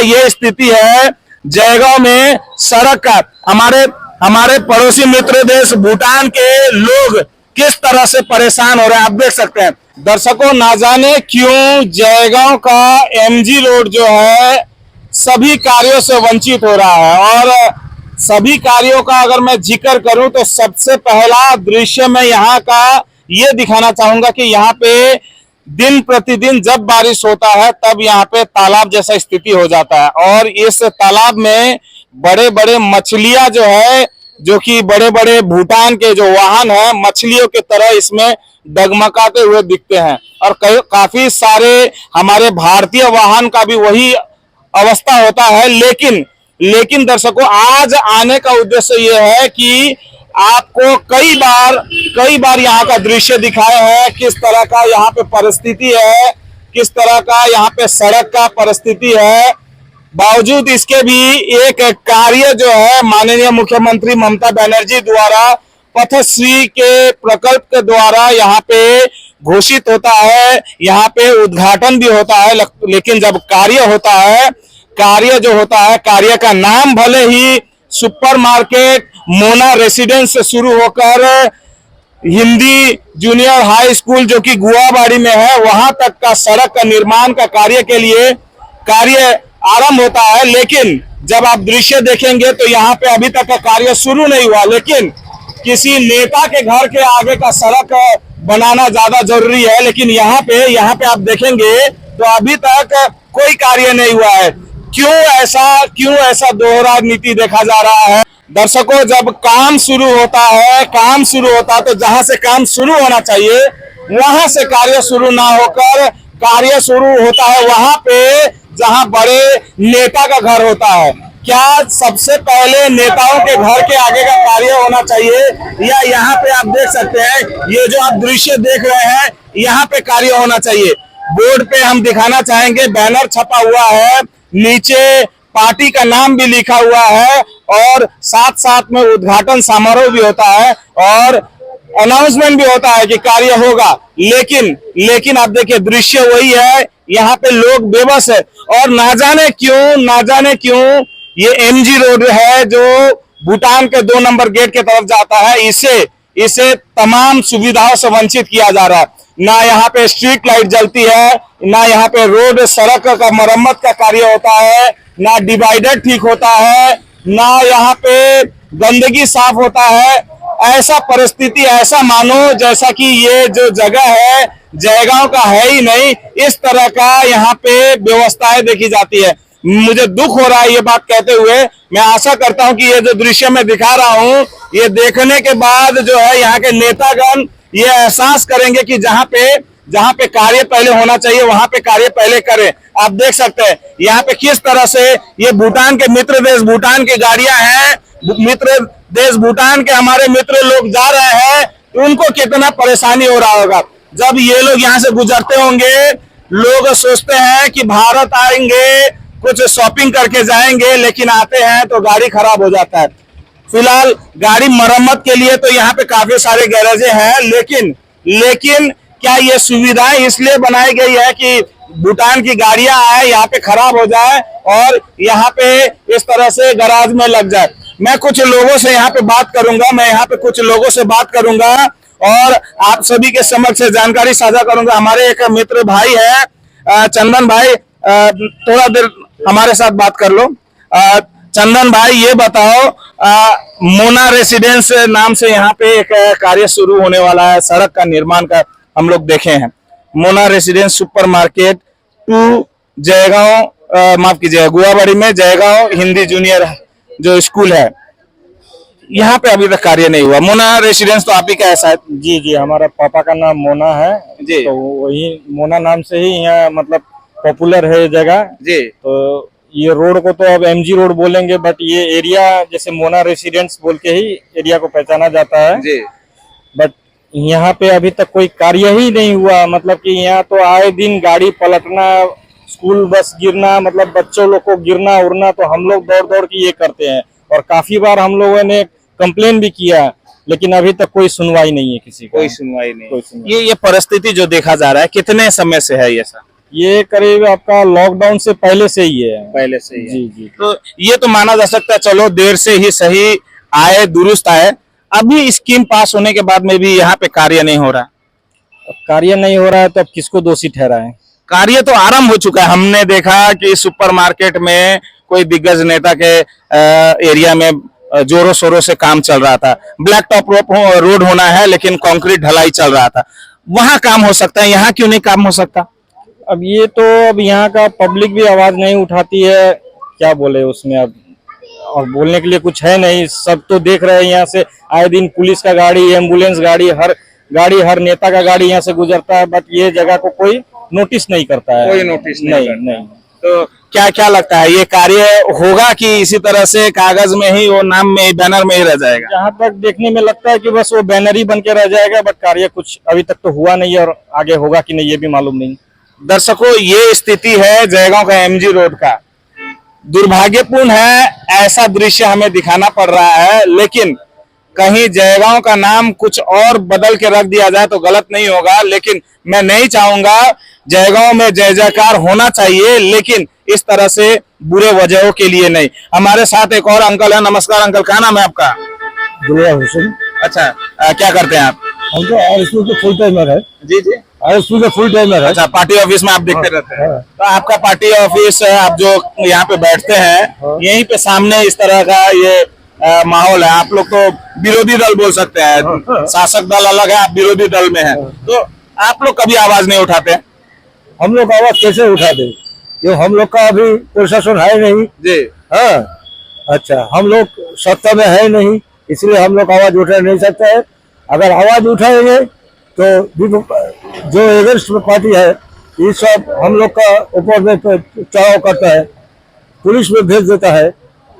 ये स्थिति है जयगांव में सड़क का। हमारे पड़ोसी मित्र देश भूटान के लोग किस तरह से परेशान हो रहे हैं आप देख सकते हैं। दर्शकों, ना जाने क्यों जयगांव का एमजी रोड जो है सभी कार्यों से वंचित हो रहा है। और सभी कार्यों का अगर मैं जिक्र करूं तो सबसे पहला दृश्य मैं यहाँ का ये दिखाना चाहूंगा कि यहाँ पे दिन प्रतिदिन जब बारिश होता है तब यहाँ पे तालाब जैसा स्थिति हो जाता है। और इस तालाब में बड़े बड़े मछलियां जो है, जो कि बड़े बड़े भूटान के जो वाहन है मछलियों की तरह इसमें डगमगाते हुए दिखते हैं। और काफी सारे हमारे भारतीय वाहन का भी वही अवस्था होता है। लेकिन दर्शकों, आज आने का उद्देश्य यह है कि आपको कई बार यहाँ का दृश्य दिखाया है, किस तरह का यहाँ पे परिस्थिति है, किस तरह का यहाँ पे सड़क का परिस्थिति है। बावजूद इसके भी एक कार्य जो है माननीय मुख्यमंत्री ममता बनर्जी द्वारा पथश्री के प्रकल्प के द्वारा यहाँ पे घोषित होता है, यहाँ पे उद्घाटन भी होता है। लेकिन जब कार्य होता है, कार्य जो होता है, कार्य का नाम भले ही सुपर मार्केट मोना रेसिडेंस से शुरू होकर हिंदी जूनियर हाई स्कूल जो कि गुआबाड़ी में है वहां तक का सड़क का निर्माण का कार्य के लिए कार्य आरंभ होता है। लेकिन जब आप दृश्य देखेंगे तो यहाँ पे अभी तक का कार्य शुरू नहीं हुआ। लेकिन किसी नेता के घर के आगे का सड़क बनाना ज्यादा जरूरी है। लेकिन यहाँ पे आप देखेंगे तो अभी तक कोई कार्य नहीं हुआ है। क्यों ऐसा दोहरा नीति देखा जा रहा है? दर्शकों, जब काम शुरू होता है तो जहां से काम शुरू होना चाहिए वहां से कार्य शुरू ना होकर कार्य शुरू होता है वहां पे जहां बड़े नेता का घर होता है। क्या सबसे पहले नेताओं के घर के आगे का कार्य होना चाहिए, या यहाँ पे आप देख सकते हैं ये जो आप दृश्य देख रहे हैं यहाँ पे कार्य होना चाहिए? बोर्ड पे हम दिखाना चाहेंगे, बैनर छपा हुआ है, नीचे पार्टी का नाम भी लिखा हुआ है और साथ में उद्घाटन समारोह भी होता है और अनाउंसमेंट भी होता है कि कार्य होगा। लेकिन आप देखिए दृश्य वही है, यहाँ पे लोग बेबस है। और ना जाने क्यों ये एमजी रोड है जो भूटान के 2 नंबर गेट के तरफ जाता है, इसे तमाम सुविधाओं से वंचित किया जा रहा है। ना यहाँ पे स्ट्रीट लाइट जलती है, ना यहाँ पे रोड सड़क का मरम्मत का कार्य होता है, ना डिवाइडर ठीक होता है, ना यहाँ पे गंदगी साफ होता है। ऐसा परिस्थिति, ऐसा मानो जैसा कि ये जो जगह है जयगांव का है ही नहीं, इस तरह का यहाँ पे व्यवस्थाएं देखी जाती है। मुझे दुख हो रहा है ये बात कहते हुए। मैं आशा करता हूं कि ये जो दृश्य मैं दिखा रहा हूं ये देखने के बाद जो है यहाँ के नेतागण ये एहसास करेंगे कि जहाँ पे कार्य पहले होना चाहिए वहां पे कार्य पहले करें। आप देख सकते हैं यहाँ पे किस तरह से ये भूटान के मित्र देश भूटान की गाड़ियां हैं, मित्र देश भूटान के हमारे मित्र लोग जा रहे हैं, तो उनको कितना परेशानी हो रहा होगा। जब ये लोग यहाँ से गुजरते होंगे, लोग सोचते हैं कि भारत आएंगे, कुछ शॉपिंग करके जाएंगे, लेकिन आते हैं तो गाड़ी खराब हो जाता है। फिलहाल गाड़ी मरम्मत के लिए तो यहाँ पे काफी सारे गैरेजें हैं, लेकिन क्या ये सुविधाएं इसलिए बनाई गई है कि भूटान की गाड़ियां आए यहाँ पे खराब हो जाए और यहाँ पे इस तरह से गैराज में लग जाए? मैं कुछ लोगों से यहाँ पे बात करूंगा और आप सभी के समक्ष जानकारी साझा करूंगा। हमारे एक मित्र भाई है चंदन भाई, थोड़ा देर हमारे साथ बात कर लो। चंदन भाई, ये बताओ, मोना रेसिडेंस नाम से यहाँ पे एक कार्य शुरू होने वाला है, सड़क का निर्माण का हम लोग देखे हैं। Mona residence super market 2 Jaigaon, माफ कीजिएगा, गुआबाड़ी में जयगांव हिंदी जूनियर जो स्कूल है, यहाँ पे अभी तक कार्य नहीं हुआ। मोना रेसिडेंस तो आप ही का है शायद? जी, हमारा पापा का नाम मोना है जी, तो वही मोना नाम से ही यहाँ मतलब पॉपुलर है जगह जी। तो ये रोड को तो अब एमजी रोड बोलेंगे, बट ये एरिया जैसे मोना रेसिडेंस बोल के ही एरिया को पहचाना जाता है जी। बट यहाँ पे अभी तक कोई कार्य ही नहीं हुआ। मतलब कि यहाँ तो आए दिन गाड़ी पलटना, स्कूल बस गिरना, मतलब बच्चों लोग को गिरना उड़ना, तो हम लोग दौड़ के ये करते हैं। और काफी बार हम लोगों ने कंप्लेन भी किया, लेकिन अभी तक कोई सुनवाई नहीं है, किसी को कोई सुनवाई नहीं। ये परिस्थिति जो देखा जा रहा है कितने समय से है ये सर? ये करीब आपका लॉकडाउन से पहले से ही है। पहले से ही है। जी जी। तो ये तो माना जा सकता है, चलो देर से ही सही आए, दुरुस्त आए। अभी स्कीम पास होने के बाद में भी यहाँ पे कार्य नहीं हो रहा। अब कार्य नहीं हो रहा है तो अब किसको दोषी ठहराएं? कार्य तो आरंभ हो चुका है। हमने देखा कि सुपरमार्केट में कोई दिग्गज नेता के एरिया में जोरों शोरों से काम चल रहा था। ब्लैक टॉप रोड होना है लेकिन कंक्रीट ढलाई चल रहा था। वहां काम हो सकता है, यहाँ क्यों नहीं काम हो सकता? अब ये तो अब यहाँ का पब्लिक भी आवाज नहीं उठाती है, क्या बोले उसमें अब, और बोलने के लिए कुछ है नहीं। सब तो देख रहे हैं, यहाँ से आए दिन पुलिस का गाड़ी, एम्बुलेंस गाड़ी, हर नेता का गाड़ी यहाँ से गुजरता है, बट ये जगह को कोई नोटिस नहीं करता है। कोई नोटिस नहीं करता। नहीं। तो क्या क्या लगता है, ये कार्य होगा कि इसी तरह से कागज में ही, वो नाम में ही, बैनर में ही रह जाएगा? जहाँ तक देखने में लगता है कि बस वो बैनर ही बन के रह जाएगा, बट कार्य कुछ अभी तक तो हुआ नहीं है, और आगे होगा कि नहीं ये भी मालूम नहीं। दर्शकों, ये स्थिति है जयगांव का एमजी रोड का। दुर्भाग्यपूर्ण है, ऐसा दृश्य हमें दिखाना पड़ रहा है, लेकिन कहीं जयगांव का नाम कुछ और बदल के रख दिया जाए तो गलत नहीं होगा। लेकिन मैं नहीं चाहूंगा, जयगांव में जय जयकार होना चाहिए, लेकिन इस तरह से बुरे वजहों के लिए नहीं। हमारे साथ एक और अंकल है। नमस्कार अंकल, क्या नाम है आपका? दुनिया हुसैन। अच्छा, क्या करते हैं आप? हम तो आरएसपी के फुल टाइमर है। जी जी, आरएसपी के फुल टाइमर है। अच्छा, पार्टी ऑफिस में आप देखते रहते हैं? तो आपका पार्टी ऑफिस, आप जो यहाँ पे बैठते हैं, यहीं पे सामने इस तरह का ये माहौल है। आप लोग तो विरोधी दल बोल सकते हैं, शासक दल अलग है, आप विरोधी दल में हैं, तो आप लोग कभी आवाज नहीं उठाते? हम लोग आवाज कैसे उठा दे, जो हम लोग का अभी प्रशासन है नहीं जी। हाँ, अच्छा, हम लोग सत्ता में है नहीं, इसलिए हम लोग आवाज उठा नहीं सकते हैं। अगर आवाज उठाएंगे तो जो एगेंस्ट पार्टी है, ये सब हम लोग का ऊपर में चढ़ाव करता है, पुलिस में भेज देता है,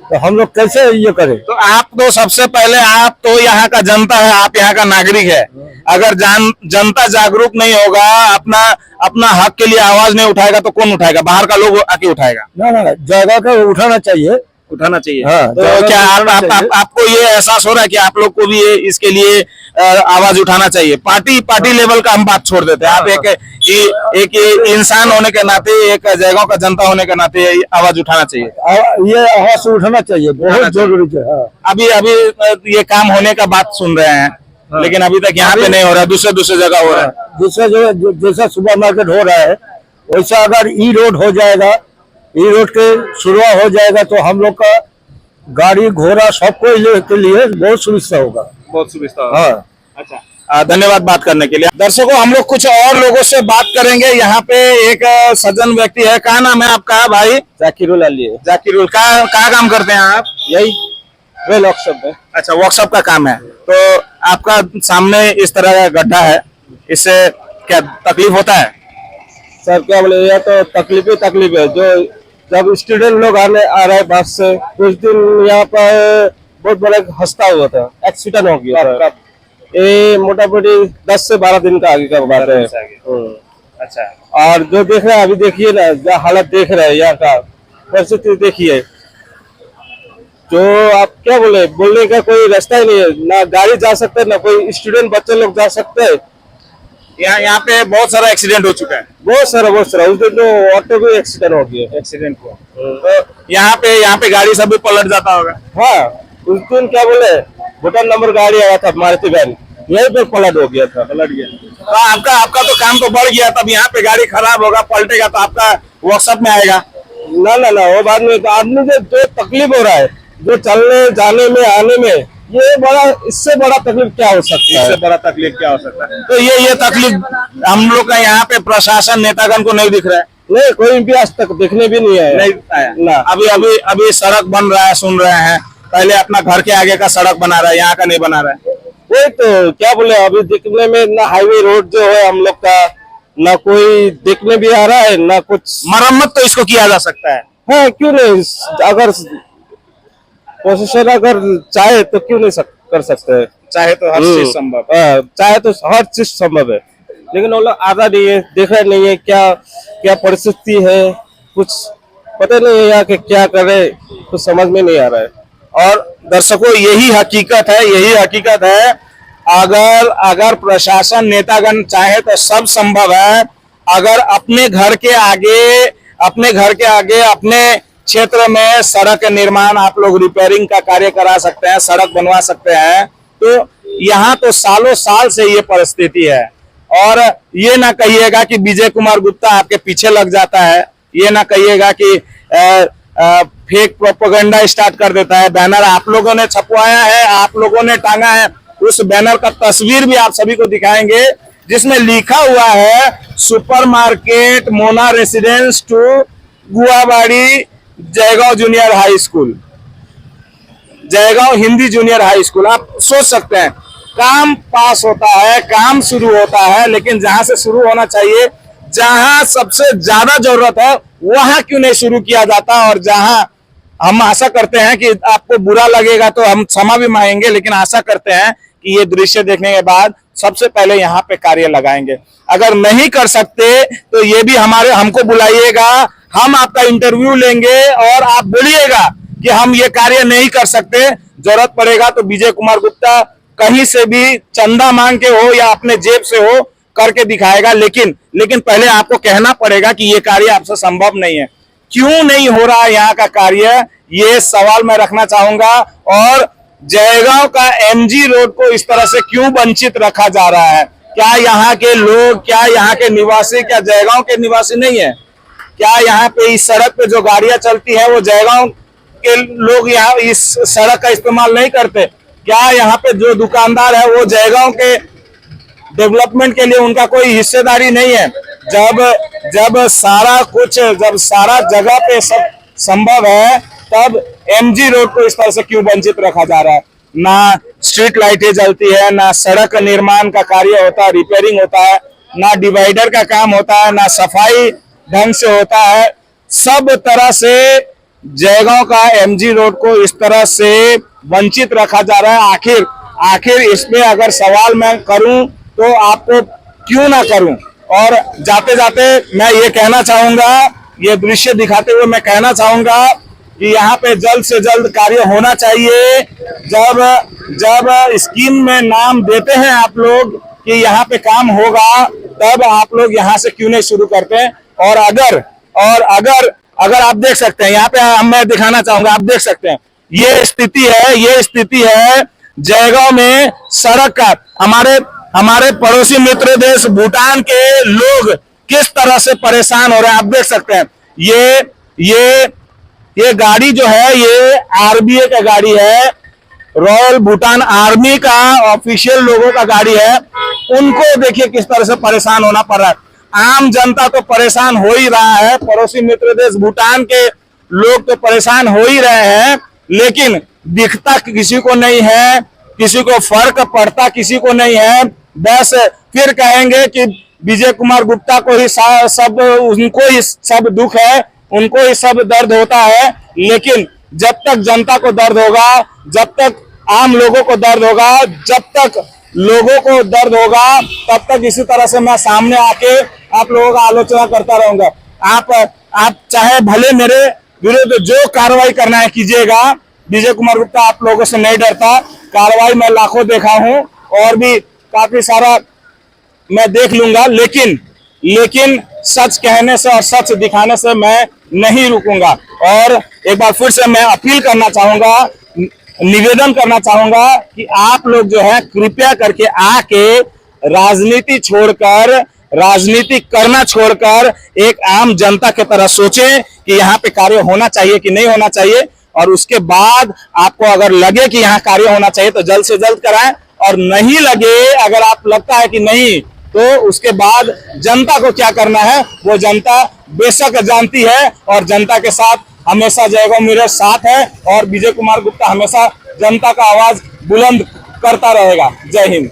तो हम लोग कैसे ये करें? तो आप तो सबसे पहले, आप तो यहाँ का जनता है, आप यहाँ का नागरिक है। अगर जनता जागरूक नहीं होगा, अपना अपना हक के लिए आवाज नहीं उठाएगा तो कौन उठाएगा? बाहर का लोग आके उठाएगा? ना, जगह का उठाना चाहिए। उठाना चाहिए। हाँ, तो क्या आपको ये एहसास हो रहा है कि आप लोग को भी इसके लिए आवाज उठाना चाहिए? पार्टी लेवल का हम बात छोड़ देते हैं। आप एक इंसान होने के नाते, एक जयगांव का जनता होने के नाते आवाज उठाना चाहिए। ये आवाज उठाना चाहिए, बहुत जरूरी है। हाँ। अभी ये काम होने का बात सुन रहे हैं, लेकिन अभी तक यहाँ पे नहीं हो रहा, दूसरे जगह हो रहा है। दूसरे जगह जैसा सुपर मार्केट हो रहा है, वैसा अगर ई रोड हो जाएगा, ई रोड के शुरुआत हो जाएगा, तो हम लोग का गाड़ी घोड़ा सबको के लिए बहुत सुविधा होगा। बहुत सुविधा होगा। हाँ। अच्छा, धन्यवाद बात करने के लिए। दर्शकों, हम लोग कुछ और लोगों से बात करेंगे। यहाँ पे एक सज्जन व्यक्ति है। क्या नाम है आपका भाई? जाकिरुल अली। जाकिरुल, क्या काम करते हैं आप? यही वर्कशॉप है। अच्छा, वर्कशॉप का काम है। तो आपका सामने इस तरह का गड्ढा है, इससे क्या तकलीफ होता है? सर क्या बोले, यह तो तकलीफ है। जो जब स्टूडेंट लोग आ रहे हैं बस से, कुछ दिन यहाँ पर बहुत बड़ा हादसा हुआ था, एक्सीडेंट हो गया था। ये मोटा मोटी 10 से 12 दिन का आगे का बात है। अच्छा, और जो देख रहे हैं अभी, देखिए ना, जो हालत देख रहे हैं यहाँ का, परिस्थिति देखिए, जो आप क्या बोले, बोलने का कोई रास्ता ही नहीं है। ना गाड़ी जा सकते, ना कोई स्टूडेंट बच्चे लोग जा सकते हैं। यहाँ पे बहुत सारा एक्सीडेंट हो चुका है। बहुत सारा। उस दिन तो ऑटो भी एक्सीडेंट हो गया। एक्सीडेंट हुआ तो यहाँ पे गाड़ी सब भी पलट जाता होगा। हाँ, उस दिन क्या बोले, भूटान नंबर गाड़ी आया था, मारुति वैन, यही पे पलट हो गया था। पलट गया तो आपका तो काम तो बढ़ गया। तब यहाँ पे गाड़ी खराब होगा, पलटेगा तो आपका वर्कशॉप में आएगा। ना, वो बाद में आदमी जो तकलीफ हो रहा है, जो चलने जाने में आने में, ये बड़ा, इससे बड़ा तकलीफ क्या हो सकता है? इससे बड़ा तकलीफ क्या हो सकता है? तो ये तकलीफ हम लोग का यहाँ पे प्रशासन नेतागण को नहीं दिख रहा है। नहीं, कोई भी आज तक देखने भी नहीं आया। नहीं आया ना। अभी सड़क बन रहा है, सुन रहे हैं। पहले अपना घर के आगे का सड़क बना रहा है, यहाँ का नहीं बना रहा है। वही तो क्या बोले, अभी देखने में ना हाईवे रोड जो है हम लोग का, ना कोई देखने भी आ रहा है, ना कुछ। मरम्मत तो इसको किया जा सकता है। हाँ, क्यों नहीं? अगर प्रशासन अगर चाहे तो क्यों नहीं कर सकते हैं? चाहे तो हर चीज संभव। चाहे तो हर चीज संभव है, लेकिन वो लोग आधा नहीं है, देख रहे नहीं है क्या परिस्थिति है, कुछ पता नहीं है यहाँ के क्या करे, कुछ समझ में नहीं आ रहा है। और दर्शकों, यही हकीकत है। अगर प्रशासन नेतागण चाहे तो सब संभव है। अगर अपने घर के आगे अपने क्षेत्र में सड़क निर्माण आप लोग रिपेयरिंग का कार्य करा सकते हैं, सड़क बनवा सकते हैं, तो यहाँ तो सालों साल से ये परिस्थिति है। और ये ना कहिएगा कि विजय कुमार गुप्ता आपके पीछे लग जाता है, ये ना कहिएगा कि फेक प्रोपेगेंडा स्टार्ट कर देता है। बैनर आप लोगों ने छपवाया है, आप लोगों ने टांगा है, उस बैनर का तस्वीर भी आप सभी को दिखाएंगे जिसमें लिखा हुआ है supermarket Mona residence to Guabari Jaigaon junior high school, Jaigaon Hindi junior high school. आप सोच सकते हैं, काम पास होता है, काम शुरू होता है, लेकिन जहां से शुरू होना चाहिए, जहां सबसे ज्यादा जरूरत है, वहां क्यों नहीं शुरू किया जाता। और जहां हम आशा करते हैं कि आपको बुरा लगेगा तो हम क्षमा भी मांगेंगे, लेकिन आशा करते हैं कि ये दृश्य देखने के बाद सबसे पहले यहाँ पे कार्य लगाएंगे। अगर नहीं कर सकते तो ये भी हमको बुलाइएगा, हम आपका इंटरव्यू लेंगे और आप बोलिएगा कि हम ये कार्य नहीं कर सकते। जरूरत पड़ेगा तो विजय कुमार गुप्ता कहीं से भी चंदा मांग के हो या अपने जेब से हो करके दिखाएगा, लेकिन पहले आपको कहना पड़ेगा कि ये कार्य आपसे संभव नहीं है। क्यों नहीं हो रहा है यहाँ का कार्य, ये सवाल मैं रखना चाहूंगा। और जयगांव का एमजी रोड को इस तरह से क्यों वंचित रखा जा रहा है? क्या यहाँ के लोग, क्या यहाँ के निवासी, क्या जयगांव के निवासी नहीं है? क्या यहाँ पे इस सड़क पे जो गाड़ियां चलती है वो जयगांव के लोग यहाँ इस सड़क का इस्तेमाल नहीं करते? क्या यहाँ पे जो दुकानदार है वो जयगांव के डेवलपमेंट के लिए उनका कोई हिस्सेदारी नहीं है? जब सारा जगह पे सब संभव है, तब एमजी रोड को इस तरह से क्यों वंचित रखा जा रहा है? ना स्ट्रीट लाइटें जलती है, ना सड़क निर्माण का कार्य होता है, रिपेयरिंग होता है, ना डिवाइडर का काम होता है, ना सफाई ढंग से होता है। सब तरह से जयगांव का एमजी रोड को इस तरह से वंचित रखा जा रहा है। आखिर इसमें अगर सवाल मैं करूं तो आपको क्यों ना करूं। और जाते जाते मैं ये कहना चाहूंगा, ये दृश्य दिखाते हुए मैं कहना चाहूंगा कि यहाँ पे जल्द से जल्द कार्य होना चाहिए। जब स्कीम में नाम देते हैं आप लोग कि यहाँ पे काम होगा, तब आप लोग यहाँ से क्यों नहीं शुरू करते? और अगर आप देख सकते हैं, यहाँ पे मैं दिखाना चाहूंगा, आप देख सकते हैं ये स्थिति है जयगांव में सड़क का। हमारे पड़ोसी मित्र देश भूटान के लोग किस तरह से परेशान हो रहे हैं, आप देख सकते हैं। ये गाड़ी जो है, ये आरबीए का गाड़ी है, रॉयल भूटान आर्मी का ऑफिशियल लोगों का गाड़ी है। उनको देखिए किस तरह से परेशान होना पड़ रहा है। आम जनता तो परेशान हो ही रहा है, पड़ोसी मित्र देश भूटान के लोग तो परेशान हो ही रहे हैं, लेकिन दिखता किसी को नहीं है, किसी को फर्क पड़ता किसी को नहीं है। बस फिर कहेंगे कि विजय कुमार गुप्ता को ही उनको ही सब दुख है, उनको ही सब दर्द होता है। लेकिन जब तक जनता को दर्द होगा, जब तक आम लोगों को दर्द होगा, जब तक लोगों को दर्द होगा, तब तक इसी तरह से मैं सामने आके आप लोगों का आलोचना करता रहूंगा। आप चाहे भले मेरे विरुद्ध जो कार्रवाई करना है कीजिएगा। विजय कुमार गुप्ता आप लोगों से नहीं डरता। कार्रवाई मैं लाखों देखा हूं और भी काफी सारा मैं देख लूंगा, लेकिन सच कहने से और सच दिखाने से मैं नहीं रुकूंगा। और एक बार फिर से मैं अपील करना चाहूंगा, निवेदन करना चाहूंगा कि आप लोग जो है कृपया करके आके राजनीति करना छोड़कर एक आम जनता की तरह सोचें कि यहाँ पे कार्य होना चाहिए कि नहीं होना चाहिए। और उसके बाद आपको अगर लगे कि यहाँ कार्य होना चाहिए तो जल्द से जल्द कराएं, और नहीं लगे, अगर आप लगता है कि नहीं, तो उसके बाद जनता को क्या करना है वो जनता बेशक जानती है। और जनता के साथ हमेशा जयगांव मेरे साथ है, और विजय कुमार गुप्ता हमेशा जनता का आवाज बुलंद करता रहेगा। जय हिंद।